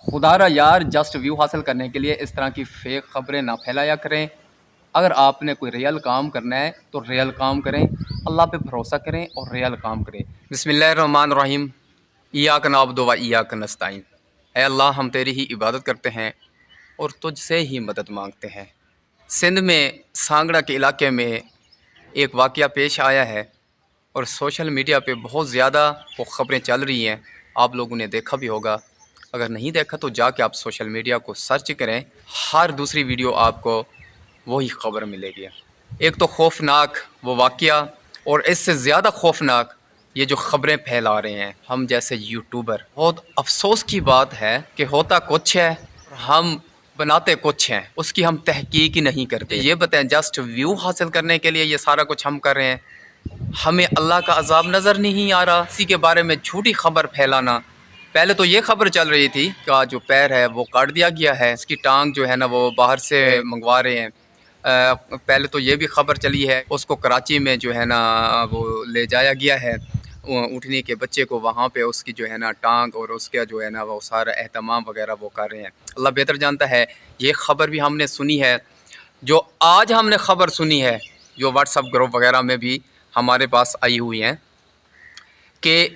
خدا را یار جسٹ ویو حاصل کرنے کے لیے اس طرح کی فیک خبریں نہ پھیلایا کریں۔ اگر آپ نے کوئی ریئل کام کرنا ہے تو ریئل کام کریں، اللہ پہ بھروسہ کریں اور ریئل کام کریں۔ بسم اللہ الرحمن الرحیم، ایاک نعبد و ایاک نستعین۔ اے اللہ، ہم تیری ہی عبادت کرتے ہیں اور تجھ سے ہی مدد مانگتے ہیں۔ سندھ میں سانگڑا کے علاقے میں ایک واقعہ پیش آیا ہے اور سوشل میڈیا پہ بہت زیادہ وہ خبریں چل رہی ہیں، آپ لوگوں نے دیکھا بھی ہوگا۔ اگر نہیں دیکھا تو جا کے آپ سوشل میڈیا کو سرچ کریں، ہر دوسری ویڈیو آپ کو وہی خبر ملے گی۔ ایک تو خوفناک وہ واقعہ، اور اس سے زیادہ خوفناک یہ جو خبریں پھیلا رہے ہیں ہم جیسے یوٹیوبر۔ بہت افسوس کی بات ہے کہ ہوتا کچھ ہے، ہم بناتے کچھ ہیں، اس کی ہم تحقیق ہی نہیں کرتے۔ یہ بتائیں، جسٹ ویو حاصل کرنے کے لیے یہ سارا کچھ ہم کر رہے ہیں، ہمیں اللہ کا عذاب نظر نہیں آ رہا۔ کسی کے بارے میں جھوٹی خبر پھیلانا۔ پہلے تو یہ خبر چل رہی تھی کہ جو پیر ہے وہ کاٹ دیا گیا ہے، اس کی ٹانگ جو ہے نا وہ باہر سے منگوا رہے ہیں۔ پہلے تو یہ بھی خبر چلی ہے اس کو کراچی میں جو ہے نا وہ لے جایا گیا ہے، اٹھنے کے بچے کو، وہاں پہ اس کی جو ہے نا ٹانگ اور اس کا جو ہے نا وہ سارا اہتمام وغیرہ وہ کر رہے ہیں۔ اللہ بہتر جانتا ہے۔ یہ خبر بھی ہم نے سنی ہے، جو آج ہم نے خبر سنی ہے جو واٹس ایپ گروپ وغیرہ میں بھی ہمارے پاس آئی ہوئی ہیں کہ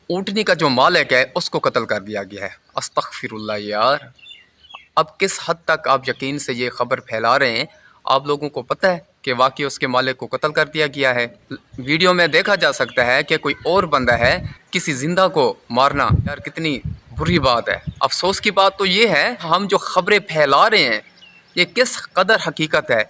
اونٹنی کا جو مالک ہے اس کو قتل کر دیا گیا ہے۔ استغفر اللہ یار، اب کس حد تک آپ یقین سے یہ خبر پھیلا رہے ہیں؟ آپ لوگوں کو پتہ ہے کہ واقعی اس کے مالک کو قتل کر دیا گیا ہے۔ ویڈیو میں دیکھا جا سکتا ہے کہ کوئی اور بندہ ہے، کسی زندہ کو مارنا یار کتنی بری بات ہے۔ افسوس کی بات تو یہ ہے ہم جو خبریں پھیلا رہے ہیں یہ کس قدر حقیقت ہے۔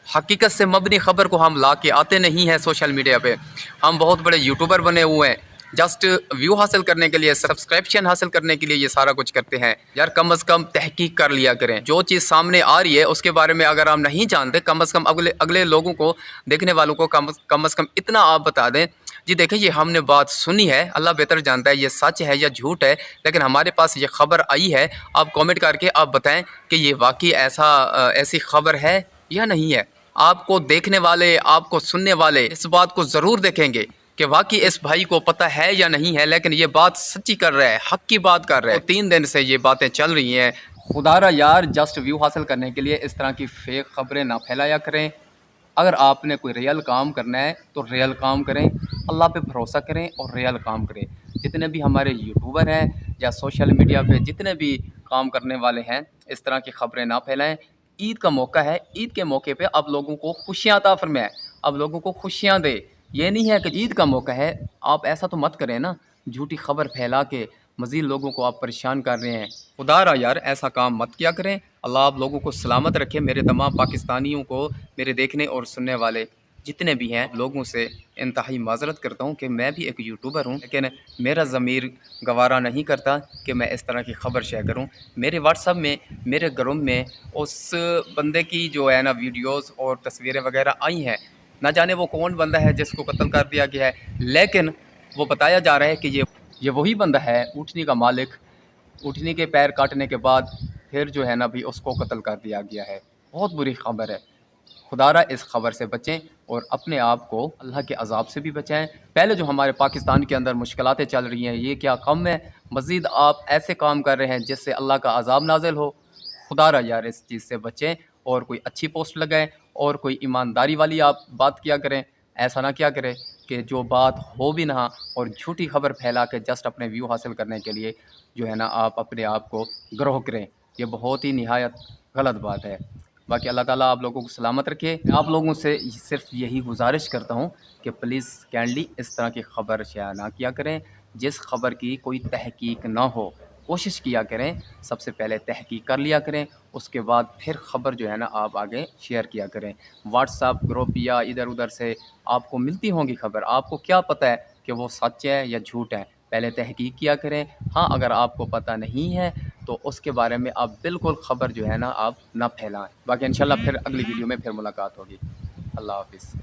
حقیقت سے مبنی خبر کو ہم لا کے آتے نہیں ہیں سوشل میڈیا پہ۔ ہم بہت بڑے یوٹیوبر بنے ہوئے ہیں، جسٹ ویو حاصل کرنے کے لیے، سبسکرپشن حاصل کرنے کے لیے یہ سارا کچھ کرتے ہیں۔ یار کم از کم تحقیق کر لیا کریں۔ جو چیز سامنے آ رہی ہے اس کے بارے میں اگر آپ نہیں جانتے، کم از کم اگلے لوگوں کو، دیکھنے والوں کو کم از کم اتنا آپ بتا دیں، جی دیکھیں یہ ہم نے بات سنی ہے، اللہ بہتر جانتا ہے یہ سچ ہے یا جھوٹ ہے، لیکن ہمارے پاس یہ خبر آئی ہے۔ آپ کامنٹ کر کے آپ بتائیں کہ یہ واقعی ایسی خبر ہے یا نہیں ہے۔ آپ کو دیکھنے والے، آپ کو سننے والے اس بات کو ضرور دیکھیں گے کہ واقعی اس بھائی کو پتہ ہے یا نہیں ہے، لیکن یہ بات سچی کر رہا ہے، حق کی بات کر رہا ہے۔ 3 دن سے یہ باتیں چل رہی ہیں۔ خدا را یار جسٹ ویو حاصل کرنے کے لیے اس طرح کی فیک خبریں نہ پھیلایا کریں۔ اگر آپ نے کوئی ریئل کام کرنا ہے تو ریئل کام کریں، اللہ پہ بھروسہ کریں اور ریئل کام کریں۔ جتنے بھی ہمارے یوٹیوبر ہیں یا سوشل میڈیا پہ جتنے بھی کام کرنے والے ہیں، اس طرح کی خبریں نہ پھیلائیں۔ عید کا موقع ہے، عید کے موقع پہ آپ لوگوں کو خوشیاں عطا فرمائے، آپ لوگوں کو خوشیاں دے۔ یہ نہیں ہے کہ عید کا موقع ہے آپ ایسا تو مت کریں نا، جھوٹی خبر پھیلا کے مزید لوگوں کو آپ پریشان کر رہے ہیں۔ خدا را یار ایسا کام مت کیا کریں۔ اللہ آپ لوگوں کو سلامت رکھے۔ میرے تمام پاکستانیوں کو، میرے دیکھنے اور سننے والے جتنے بھی ہیں لوگوں سے انتہائی معذرت کرتا ہوں کہ میں بھی ایک یوٹیوبر ہوں، لیکن میرا ضمیر گوارا نہیں کرتا کہ میں اس طرح کی خبر شیئر کروں۔ میرے واٹس ایپ میں، میرے گروپ میں اس بندے کی جو ہے نا ویڈیوز اور تصویریں وغیرہ آئی ہیں، نہ جانے وہ کون بندہ ہے جس کو قتل کر دیا گیا ہے، لیکن وہ بتایا جا رہا ہے کہ یہ وہی بندہ ہے، اونٹنی کا مالک۔ اونٹنی کے پیر کاٹنے کے بعد پھر جو ہے نا بھی اس کو قتل کر دیا گیا ہے۔ بہت بری خبر ہے۔ خدا را اس خبر سے بچیں اور اپنے آپ کو اللہ کے عذاب سے بھی بچائیں۔ پہلے جو ہمارے پاکستان کے اندر مشکلاتیں چل رہی ہیں یہ کیا کم ہے؟ مزید آپ ایسے کام کر رہے ہیں جس سے اللہ کا عذاب نازل ہو۔ خدا را یار اس چیز سے بچیں اور کوئی اچھی پوسٹ لگائیں اور کوئی ایمانداری والی آپ بات کیا کریں۔ ایسا نہ کیا کریں کہ جو بات ہو بھی نہ اور جھوٹی خبر پھیلا کے جسٹ اپنے ویو حاصل کرنے کے لیے جو ہے نا آپ اپنے آپ کو گروہ کریں۔ یہ بہت ہی نہایت غلط بات ہے۔ باقی اللہ تعالیٰ آپ لوگوں کو سلامت رکھے۔ میں آپ لوگوں سے صرف یہی گزارش کرتا ہوں کہ پلیز کائنڈلی اس طرح کی خبر شیئر نہ کیا کریں جس خبر کی کوئی تحقیق نہ ہو۔ کوشش کیا کریں سب سے پہلے تحقیق کر لیا کریں، اس کے بعد پھر خبر جو ہے نا آپ آگے شیئر کیا کریں۔ واٹس ایپ گروپ یا ادھر ادھر سے آپ کو ملتی ہوں گی خبر، آپ کو کیا پتہ ہے کہ وہ سچ ہے یا جھوٹ ہے؟ پہلے تحقیق کیا کریں۔ ہاں اگر آپ کو پتہ نہیں ہے تو اس کے بارے میں آپ بالکل خبر جو ہے نا آپ نہ پھیلائیں۔ باقی انشاءاللہ پھر اگلی ویڈیو میں پھر ملاقات ہوگی۔ اللہ حافظ۔